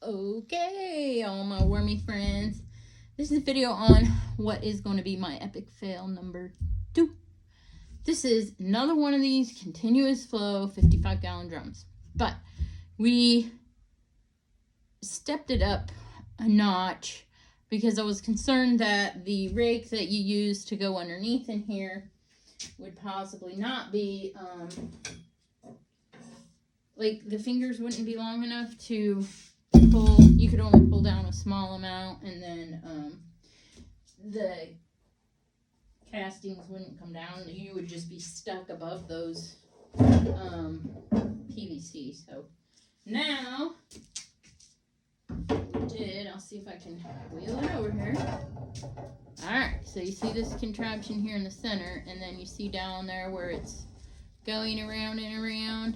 Okay, all my wormy friends. This is a video on what is going to be my epic fail number 2. This is another one of these continuous flow 55-gallon drums. But we stepped it up a notch because I was concerned that the rake that you use to go underneath in here would possibly not be, like the fingers wouldn't be long enough to pull. You could only pull down a small amount, and then the castings wouldn't come down. You would just be stuck above those PVC. So now I'll see if I can wheel it over here. Alright, so you see this contraption here in the center, and then you see down there where it's going around and around.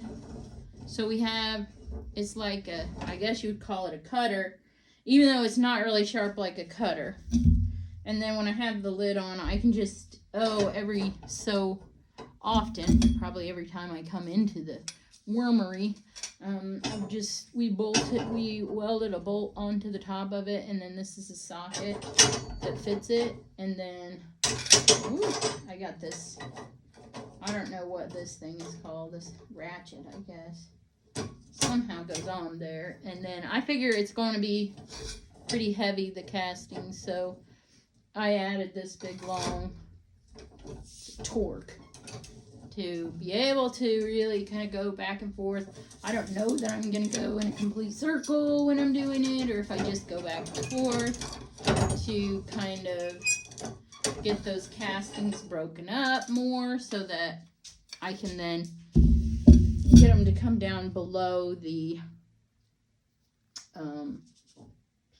So we have, it's like a, I guess you would call it a cutter, even though it's not really sharp like a cutter. And then when I have the lid on, I can just, every so often, probably every time I come into the wormery, we welded a bolt onto the top of it, and then this is a socket that fits it, and then, I got this, I don't know what this thing is called, this ratchet, I guess. Somehow goes on there, and then I figure it's going to be pretty heavy, the casting, so I added this big long torque to be able to really kind of go back and forth. I don't know that I'm going to go in a complete circle when I'm doing it, or if I just go back and forth to kind of get those castings broken up more so that I can then get them to come down below the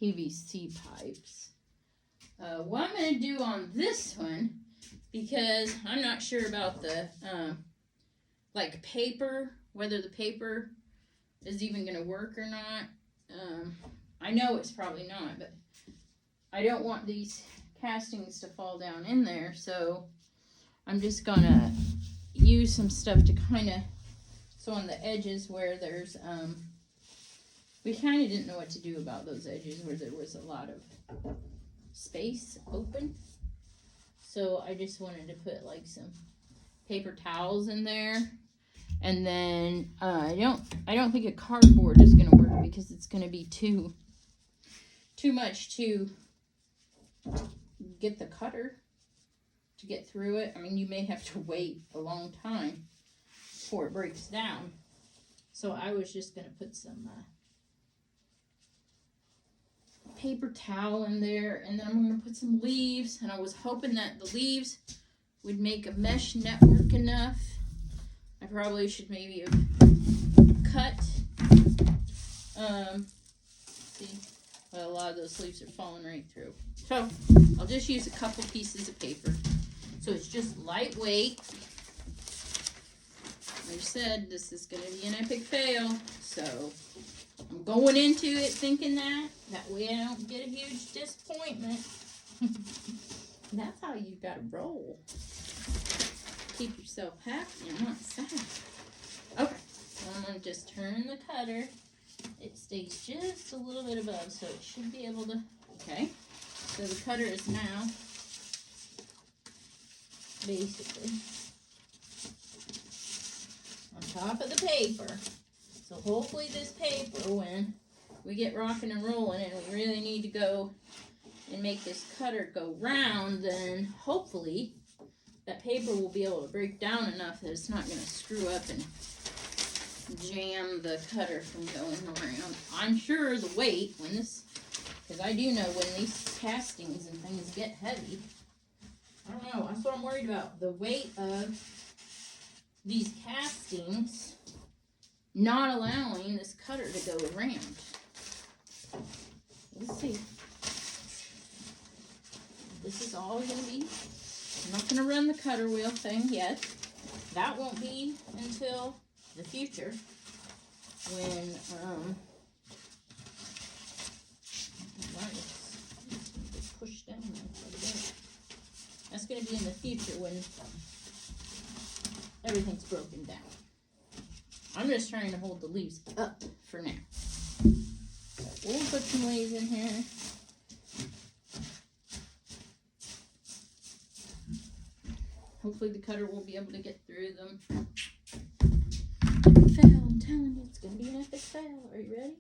PVC pipes. What I'm going to do on this one, because I'm not sure about the like paper, whether the paper is even going to work or not. I know it's probably not, but I don't want these castings to fall down in there, so I'm just going to use some stuff to kind of, so on the edges where there's, we kind of didn't know what to do about those edges where there was a lot of space open. So I just wanted to put like some paper towels in there. And then I don't think a cardboard is going to work because it's going to be too much to get the cutter to get through it. I mean, you may have to wait a long time before it breaks down. So I was just going to put some paper towel in there, and then I'm going to put some leaves, and I was hoping that the leaves would make a mesh network enough. I probably should maybe have cut, see, well, a lot of those leaves are falling right through. So I'll just use a couple pieces of paper. So it's just lightweight. Like I said, this is going to be an epic fail, so I'm going into it thinking that way I don't get a huge disappointment. That's how you gotta roll. Keep yourself happy and not sad. Okay, so I'm gonna just turn the cutter. It stays just a little bit above, so it should be able to, okay. So the cutter is now basically on top of the paper. So hopefully this paper, when we get rocking and rolling and we really need to go and make this cutter go round, then hopefully that paper will be able to break down enough that it's not going to screw up and jam the cutter from going around. I'm sure the weight, when this, because I do know when these castings and things get heavy, I don't know, that's what I'm worried about, the weight of these castings not allowing this cutter to go around. Let's see. This is all going to be, I'm not going to run the cutter wheel thing yet. That won't be until the future when, it's pushed down there quite a bit. That's going to be in the future when everything's broken down. I'm just trying to hold the leaves up for now. So we'll ways in here. Hopefully the cutter will be able to get through them. Epic fail, I'm telling you, it's gonna be an epic fail. Are you ready?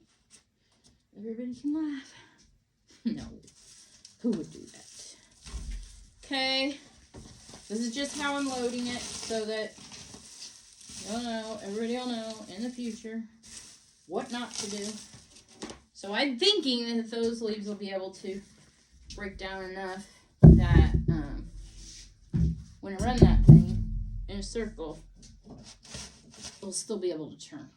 Everybody can laugh. No, who would do that? Okay, this is just how I'm loading it so that you'll know, everybody will know in the future what not to do. So I'm thinking that those leaves will be able to break down enough that when I run that thing in a circle, it'll still be able to turn.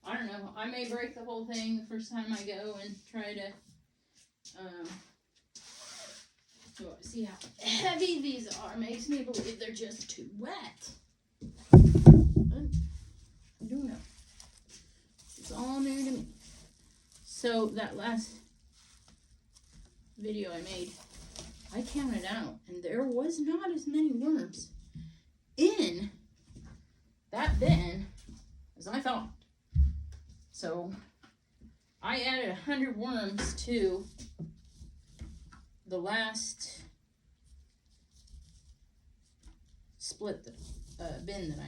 I don't know. I may break the whole thing the first time I go and try to see how heavy these are. Makes me believe they're just too wet. I don't know. It's all new to me. So that last video I made, I counted out, and there was not as many worms in that bin as I thought. So I added 100 worms to the last split bin that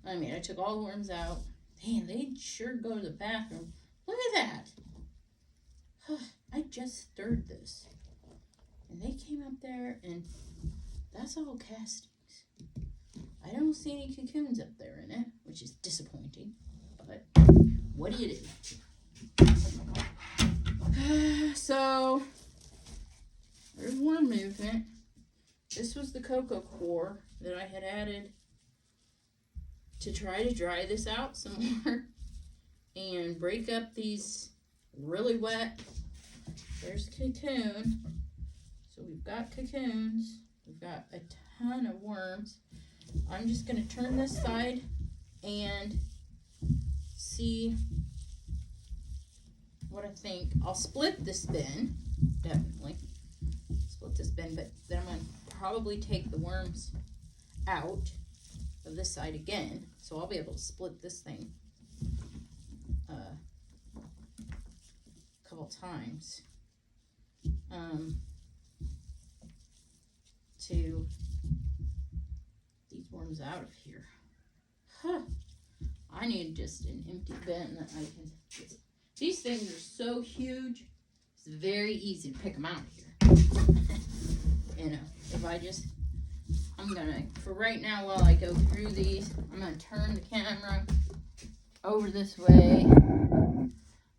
I made. I took all the worms out. Man, they sure go to the bathroom. Look at that. I just stirred this. And they came up there, and that's all castings. I don't see any cocoons up there in it, which is disappointing. But what do you do? So there's one movement. This was the cocoa core that I had added to try to dry this out some more and break up these really wet. There's cocoon. So we've got cocoons. We've got a ton of worms. I'm just going to turn this side and see what I think. I'll split this bin, definitely. Split this bin, but then I'm going to probably take the worms out of this side again. So I'll be able to split this thing a couple times to these worms out of here. I need just an empty bin that I can get. These things are so huge, it's very easy to pick them out of here. You know, if I just, I'm gonna, for right now while I go through these, I'm gonna turn the camera over this way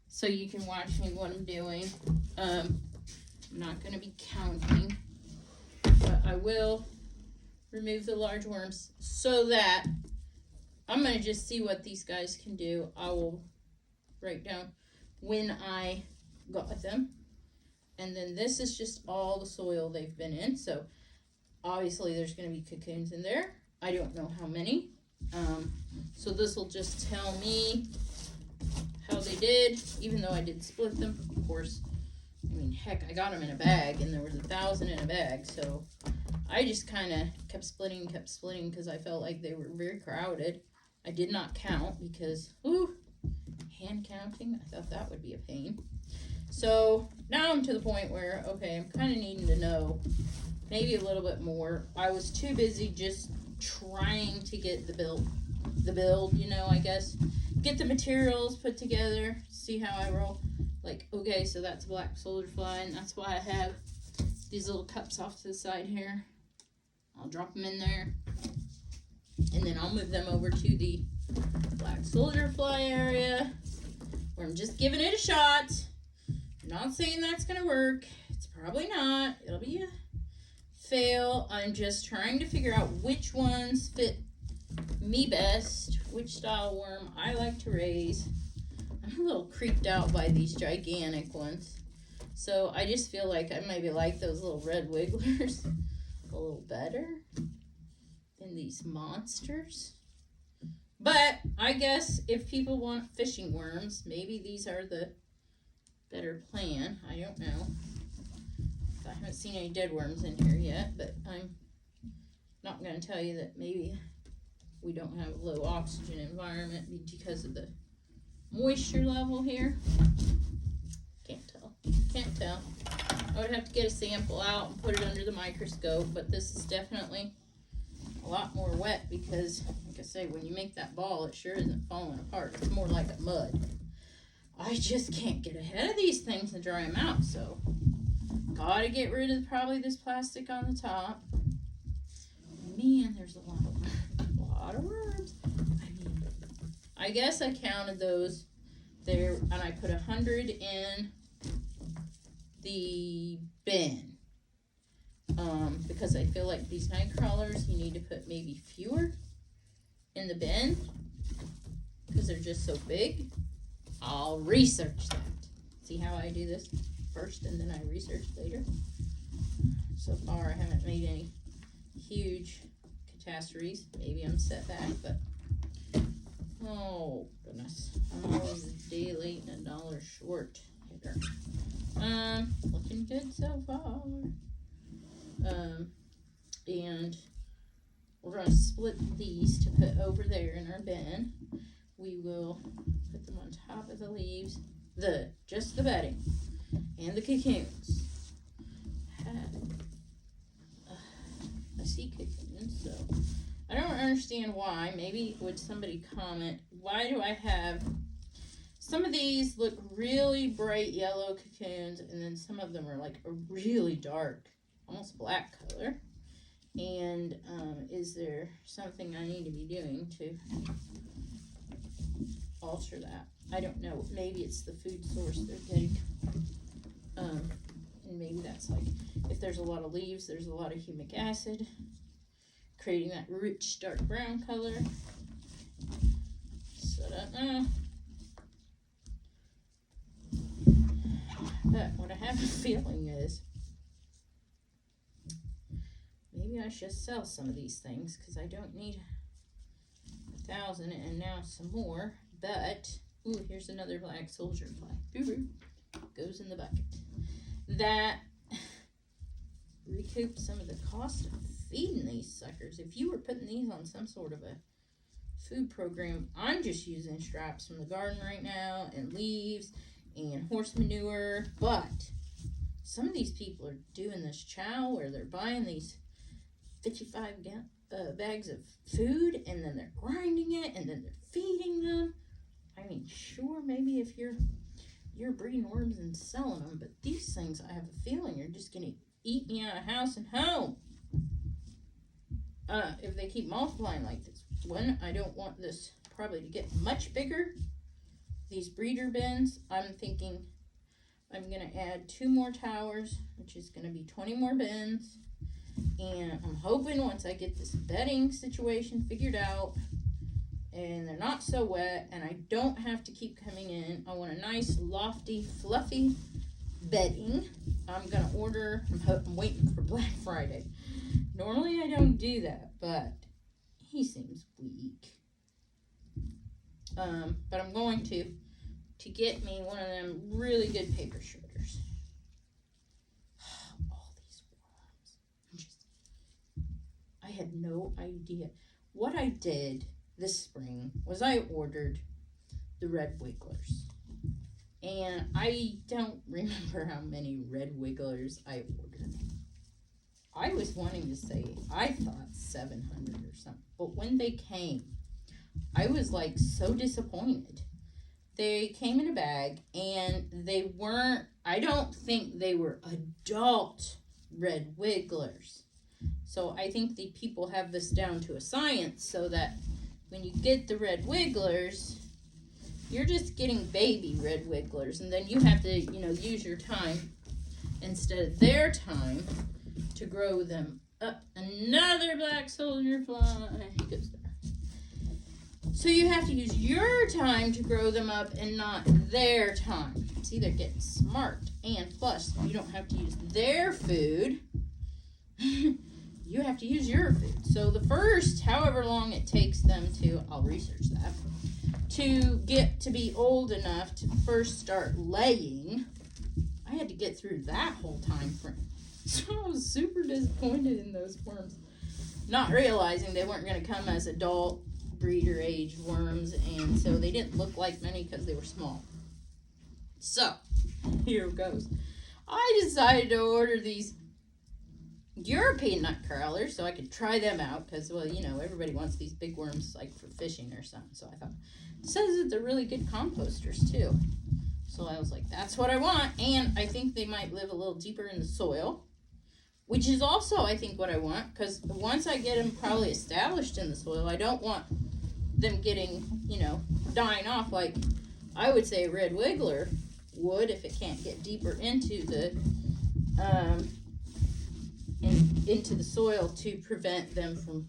so you can watch me what I'm doing. I'm not gonna be counting, but I will remove the large worms so that I'm going to just see what these guys can do. I will write down when I got them. And then this is just all the soil they've been in. So obviously there's going to be cocoons in there. I don't know how many. So this will just tell me how they did, even though I did split them. Of course, I mean, heck, I got them in a bag and there was 1,000 in a bag. So I just kind of kept splitting because I felt like they were very crowded. I did not count because, hand counting, I thought that would be a pain. So now I'm to the point where, okay, I'm kind of needing to know maybe a little bit more. I was too busy just trying to get the build, you know, I guess. Get the materials put together, see how I roll. Like, okay, so that's black soldier fly, and that's why I have these little cups off to the side here. I'll drop them in there, and then I'll move them over to the black soldier fly area where I'm just giving it a shot. I'm not saying that's gonna work. It's probably not. It'll be a fail. I'm just trying to figure out which ones fit me best, which style worm I like to raise. I'm a little creeped out by these gigantic ones, so I just feel like I maybe like those little red wigglers a little better than these monsters. But I guess if people want fishing worms, maybe these are the better plan. I don't know. I haven't seen any dead worms in here yet, but I'm not going to tell you that maybe we don't have a low oxygen environment because of the moisture level here. Can't would have to get a sample out and put it under the microscope, but this is definitely a lot more wet because, like I say, when you make that ball, it sure isn't falling apart. It's more like a mud. I just can't get ahead of these things and dry them out, so gotta get rid of probably this plastic on the top. Man, there's a lot of worms. I guess I counted those there, and I put 100 in the bin. Because I feel like these night crawlers, you need to put maybe fewer in the bin because they're just so big. I'll research that. See how I do this first and then I research later. So far I haven't made any huge catastrophes. Maybe I'm set back, but oh goodness, I'm always a day late and $1 short here. Looking good so far. And we're going to split these to put over there in our bin. We will put them on top of the leaves, just the bedding and the cocoons. I see cocoons, so I don't understand why. Maybe would somebody comment, why do I have some of these look really bright yellow cocoons and then some of them are like a really dark, almost black color? And is there something I need to be doing to alter that? I don't know. Maybe it's the food source they're getting. And maybe that's like, if there's a lot of leaves, there's a lot of humic acid, creating that rich dark brown color. So I don't know. But what I have a feeling is, maybe I should sell some of these things because I don't need 1,000 and now some more. But, ooh, here's another black soldier fly. Boo-boo. Goes in the bucket. That recoups some of the cost of feeding these suckers. If you were putting these on some sort of a food program, I'm just using scraps from the garden right now and leaves and horse manure. But some of these people are doing this chow where they're buying these 55 bags of food and then they're grinding it and then they're feeding them. I mean, sure, maybe if you're breeding worms and selling them, but these things, I have a feeling, are just going to eat me out of house and home. If they keep multiplying like this. One, I don't want this probably to get much bigger. These breeder bins, I'm thinking I'm going to add 2 more towers, which is going to be 20 more bins. And I'm hoping once I get this bedding situation figured out and they're not so wet and I don't have to keep coming in, I want a nice lofty fluffy bedding. I'm going to order, I'm waiting for Black Friday. Normally I don't do that, but he seems weak. But I'm going to get me one of them really good paper shredders. All these worms. I had no idea. What I did this spring was I ordered the red wigglers. And I don't remember how many red wigglers I ordered. I was wanting to say, I thought 700 or something. But when they came, I was like so disappointed. They came in a bag and they weren't, I don't think they were adult red wigglers. So I think the people have this down to a science so that when you get the red wigglers, you're just getting baby red wigglers. And then you have to, use your time instead of their time to grow them up. Another black soldier fly. He goes there. So you have to use your time to grow them up and not their time. See, they're getting smart. And plus, you don't have to use their food. You have to use your food. So the first, however long it takes them to, I'll research that, to get to be old enough to first start laying, I had to get through that whole time frame. So I was super disappointed in those worms, not realizing they weren't going to come as adult breeder age worms, and so they didn't look like many because they were small. So here it goes. I decided to order these European nut crawlers so I could try them out because, well, you know, everybody wants these big worms like for fishing or something. So I thought, it says that they're really good composters too. So I was like, that's what I want. And I think they might live a little deeper in the soil, which is also, I think, what I want, because once I get them probably established in the soil, I don't want them getting, you know, dying off like I would say a red wiggler would if it can't get deeper into the into the soil to prevent them from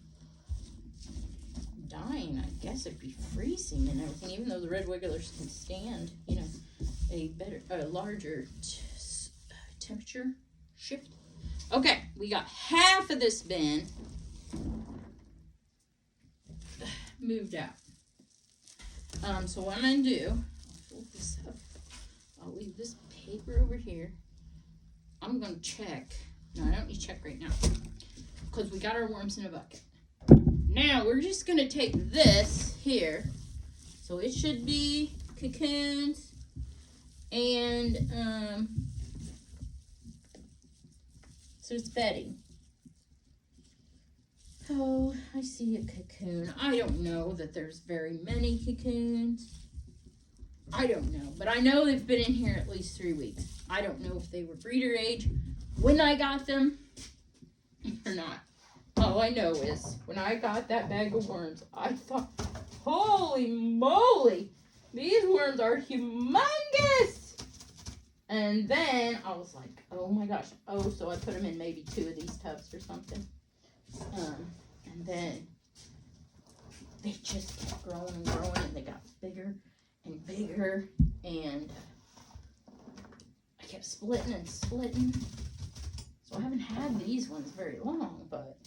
dying. I guess it'd be freezing and everything, even though the red wigglers can stand, you know, a larger temperature shift. Okay, we got half of this bin moved out. So what I'm gonna do, fold this up. I'll leave this paper over here. I'm gonna check. No, I don't need to check right now because we got our worms in a bucket. Now we're just gonna take this here. So it should be cocoons and so it's bedding. Oh, I see a cocoon. I don't know that there's very many cocoons. I don't know, but I know they've been in here at least 3 weeks. I don't know if they were breeder age when I got them or not. All I know is when I got that bag of worms, I thought, holy moly, these worms are humongous. And then I was like, oh my gosh. Oh, so I put them in maybe 2 of these tubs or something. And then they just kept growing and growing, and they got bigger and bigger, and I kept splitting and splitting. So I haven't had these ones very long, but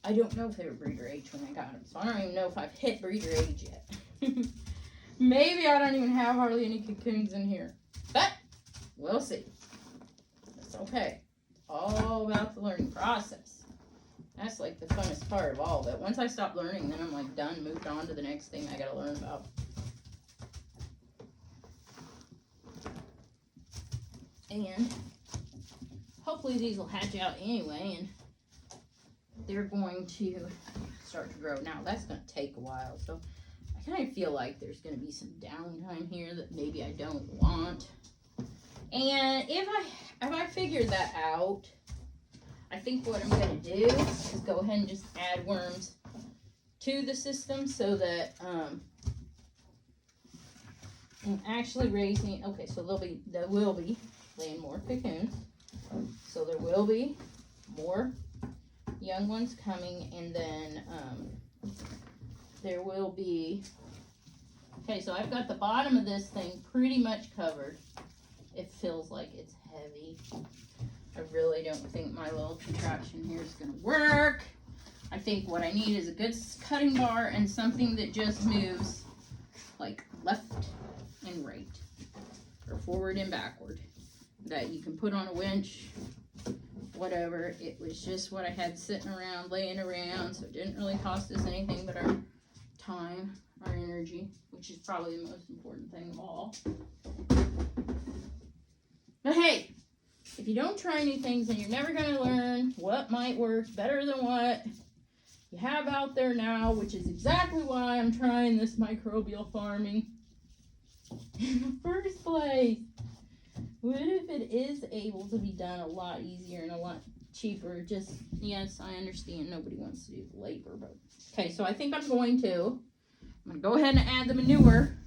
I don't know if they were breeder age when I got them. So I don't even know if I've hit breeder age yet. Maybe I don't even have hardly any cocoons in here, but we'll see. It's okay. All about the learning process. That's like the funnest part of all of it. Once I stop learning, then I'm like done, moved on to the next thing I gotta learn about. And hopefully these will hatch out anyway, and they're going to start to grow. Now that's gonna take a while, so I kind of feel like there's gonna be some downtime here that maybe I don't want. And if I figure that out, I think what I'm going to do is go ahead and just add worms to the system so that I'm actually raising. Okay, so there will be laying more cocoons, so there will be more young ones coming, and then there will be. Okay, so I've got the bottom of this thing pretty much covered. It feels like it's heavy. I really don't think my little contraption here is going to work. I think what I need is a good cutting bar and something that just moves like left and right, or forward and backward, that you can put on a winch, whatever. It was just what I had sitting around, laying around, so it didn't really cost us anything but our time, our energy, which is probably the most important thing of all. But hey, if you don't try new things, then you're never going to learn what might work better than what you have out there now, which is exactly why I'm trying this microbial farming in the first place. What if it is able to be done a lot easier and a lot cheaper? Just, yes, I understand nobody wants to do the labor, but okay, so I think I'm going to go ahead and add the manure.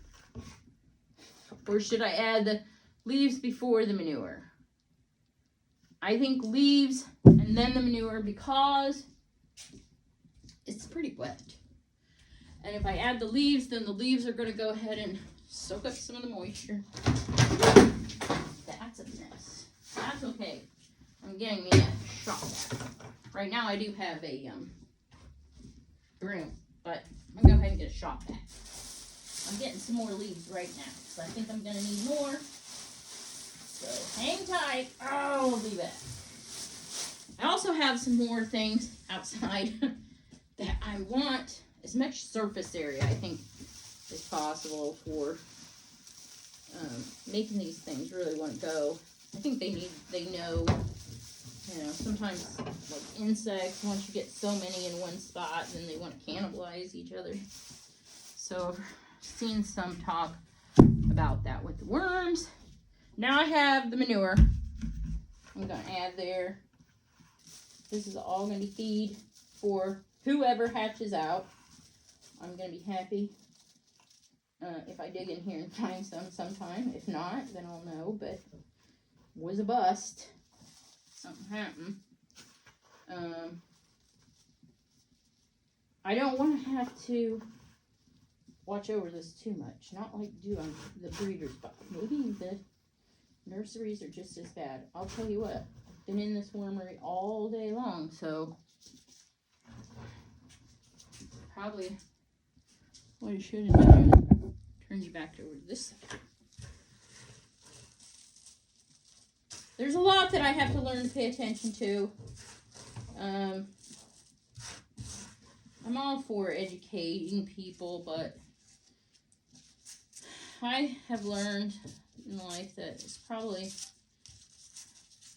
Or should I add the leaves before the manure? I think leaves and then the manure because it's pretty wet. And if I add the leaves, then the leaves are going to go ahead and soak up some of the moisture. That's a mess. That's okay. I'm getting me a shop vac. Right now I do have a broom, but I'm going to go ahead and get a shop vac. I'm getting some more leaves right now, so I think I'm going to need more. So hang tight. I'll be back. I also have some more things outside that I want as much surface area, I think, as possible for making these things really want to go. I think they know, sometimes like insects, once you get so many in one spot, then they want to cannibalize each other. So I've seen some talk about that with the worms. Now I have the manure. I'm going to add there. This is all going to be feed for whoever hatches out. I'm going to be happy if I dig in here and find some sometime. If not, then I'll know, but it was a bust. Something happened. I don't want to have to watch over this too much. Not like do on the breeders, but maybe the nurseries are just as bad. I'll tell you what, I've been in this wormery all day long, so probably what I should have done is turn you back over to this side. There's a lot that I have to learn to pay attention to. I'm all for educating people, but I have learned in life that it's probably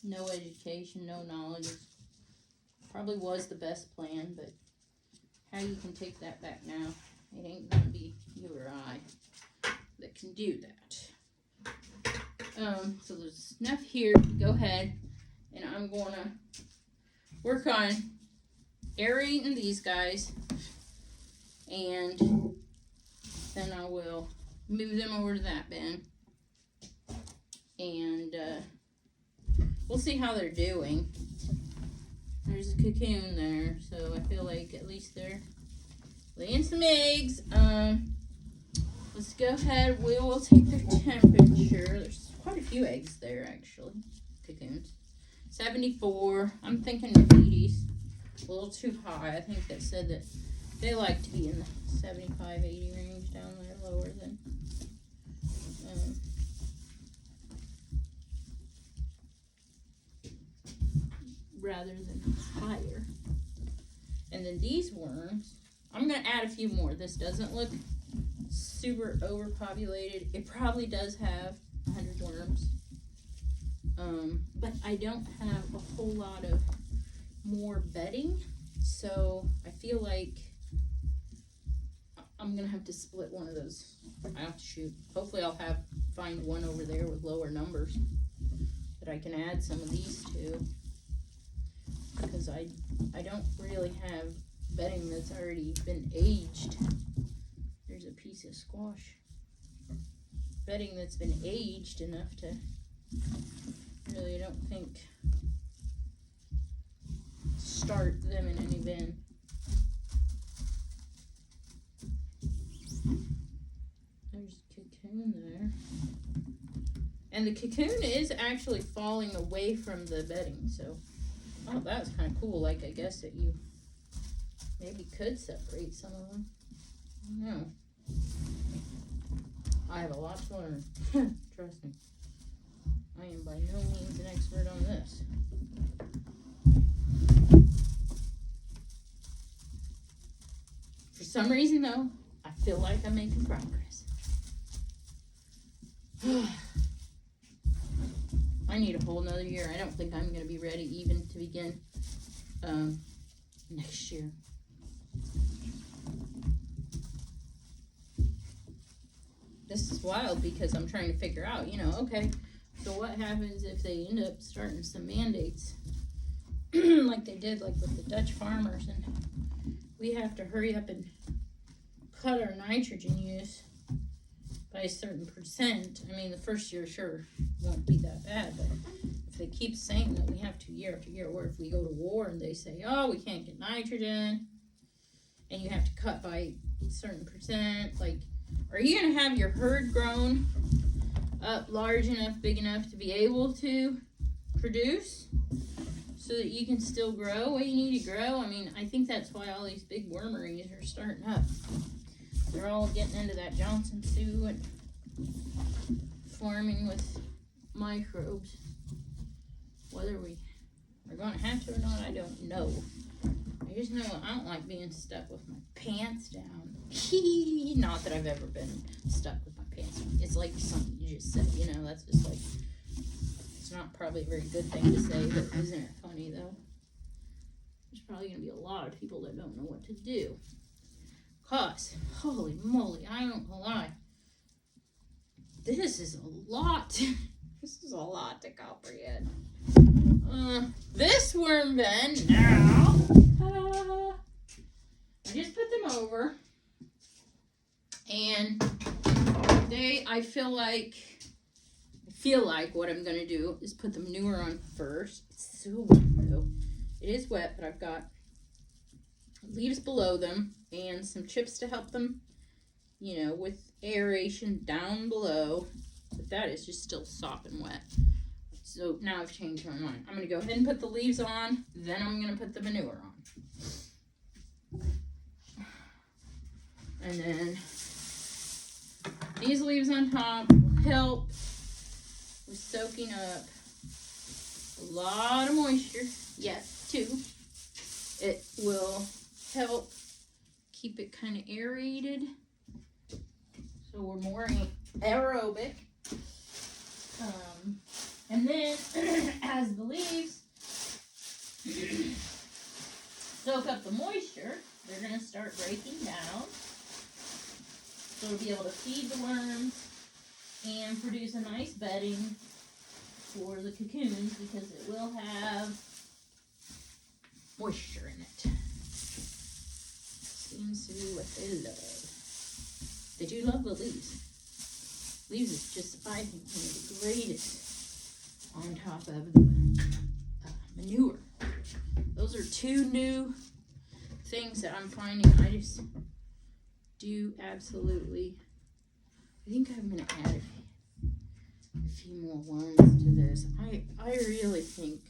no education, no knowledge. Probably was the best plan, but how you can take that back now, it ain't gonna be you or I that can do that. So there's enough here. Go ahead, and I'm gonna work on aerating these guys, and then I will move them over to that bin, and we'll see how they're doing. There's a cocoon there, so I feel like at least they're laying some eggs. Let's go ahead. We will take their temperature. There's quite a few eggs there, actually. Cocoons. 74. I'm thinking 80s. A little too high. I think that said that they like to be in the 75, 80 range down there, lower than. Rather than higher. And then these worms, I'm going to add a few more. This doesn't look super overpopulated. It probably does have 100 worms. But I don't have a whole lot of more bedding, so I feel like I'm going to have to split one of those out. Shoot. Hopefully I'll find one over there with lower numbers that I can add some of these to. Because I don't really have bedding that's already been aged. There's a piece of squash. Bedding that's been aged enough to really, I don't think, start them in any bin. There's a cocoon there. And the cocoon is actually falling away from the bedding, so. Oh, that's kind of cool. Like, I guess that you maybe could separate some of them. I don't know. I have a lot to learn. Trust me. I am by no means an expert on this. For some reason, though, I feel like I'm making progress. I need a whole nother year. I don't think I'm going to be ready even to begin next year. This is wild because I'm trying to figure out, okay, so what happens if they end up starting some mandates like they did like with the Dutch farmers, and we have to hurry up and cut our nitrogen use by a certain percent. I mean, the first year sure won't be that bad, but if they keep saying that we have to year after year, or if we go to war and they say, oh, we can't get nitrogen and you have to cut by a certain percent, like, are you going to have your herd grown up large enough, big enough to be able to produce so that you can still grow what you need to grow? I mean, I think that's why all these big wormeries are starting up. They're all getting into that Johnson Sioux and farming with microbes. Whether we are going to have to or not, I don't know. I just know I don't like being stuck with my pants down. Not that I've ever been stuck with my pants. It's like something you just said, you know, that's just like, it's not probably a very good thing to say, but isn't it funny though? There's probably going to be a lot of people that don't know what to do. Cause, holy moly, I don't lie. This is a lot. This is a lot to comprehend. This worm bin now. I just put them over. And I feel like what I'm going to do is put the manure on first. It's so wet though. It is wet, but I've got leaves below them and some chips to help them, you know, with aeration down below. But that is just still sopping wet. So now I've changed my mind. I'm going to go ahead and put the leaves on, then I'm going to put the manure on. And then these leaves on top will help with soaking up a lot of moisture. Yes, too. It will help keep it kind of aerated, so we're more aerobic. And then as the leaves soak up the moisture, they're going to start breaking down. So we'll be able to feed the worms and produce a nice bedding for the cocoons, because it will have moisture in it. Seems to be what they love. They do love the leaves. Leaves is just, I think, one of the greatest on top of the manure. Those are two new things that I'm finding I just do absolutely. I think I'm going to add a few more worms to this. I really think,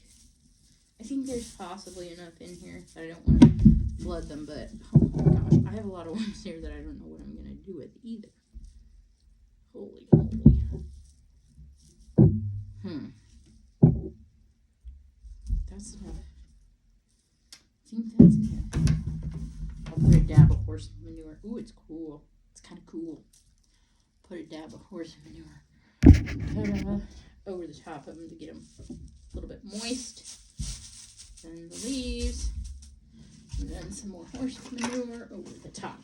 there's possibly enough in here that I don't want to flood them, but oh my gosh, I have a lot of worms here that I don't know what I'm going to do with either. Holy moly. That's enough. I think that's enough. I'll put a dab of horse manure. Ooh, it's cool. It's kind of cool. Put a dab of horse manure over the top of them to get them a little bit moist. Then the leaves. And then some more horse manure over the top.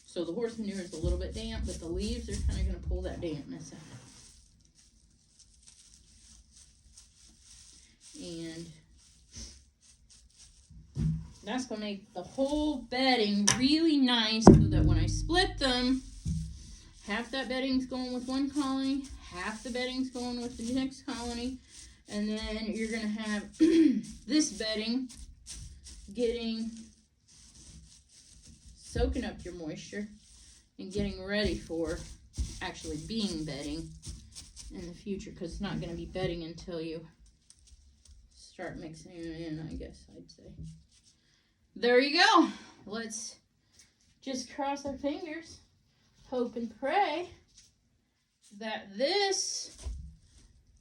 So the horse manure is a little bit damp, but the leaves are kind of going to pull that dampness out. And that's going to make the whole bedding really nice, so that when I split them, half that bedding's going with one colony, half the bedding's going with the next colony, and then you're going to have this bedding soaking up your moisture and getting ready for actually being bedding in the future, because it's not going to be bedding until you start mixing it in, I guess I'd say. There you go. Let's just cross our fingers, hope and pray that this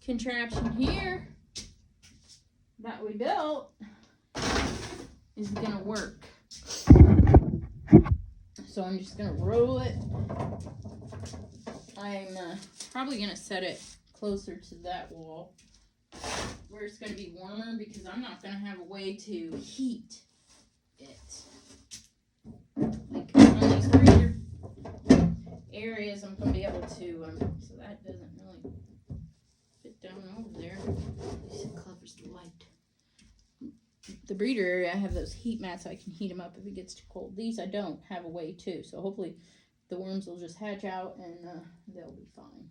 contraption here that we built is gonna work. So I'm just gonna roll it. I'm probably gonna set it closer to that wall where it's gonna be warmer, because I'm not gonna have a way to heat it. Like on these breather areas, I'm gonna be able to. So that doesn't really fit down over there. It covers the light. The breeder area, I have those heat mats, so I can heat them up if it gets too cold. These I don't have a way to, so hopefully the worms will just hatch out and they'll be fine.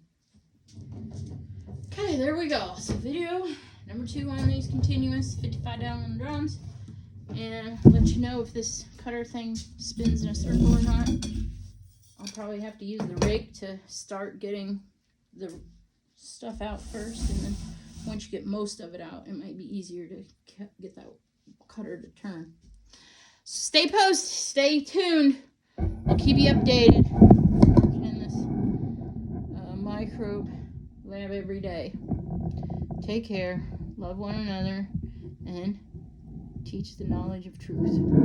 Okay, there we go. So video number 2 on these continuous 55 gallon drums, and let you know if this cutter thing spins in a circle or not. I'll probably have to use the rake to start getting the stuff out first, and then once you get most of it out, it might be easier to get that cutter to turn. Stay stay tuned. I'll keep you updated in this microbe lab every day. Take care, love one another, and teach the knowledge of truth.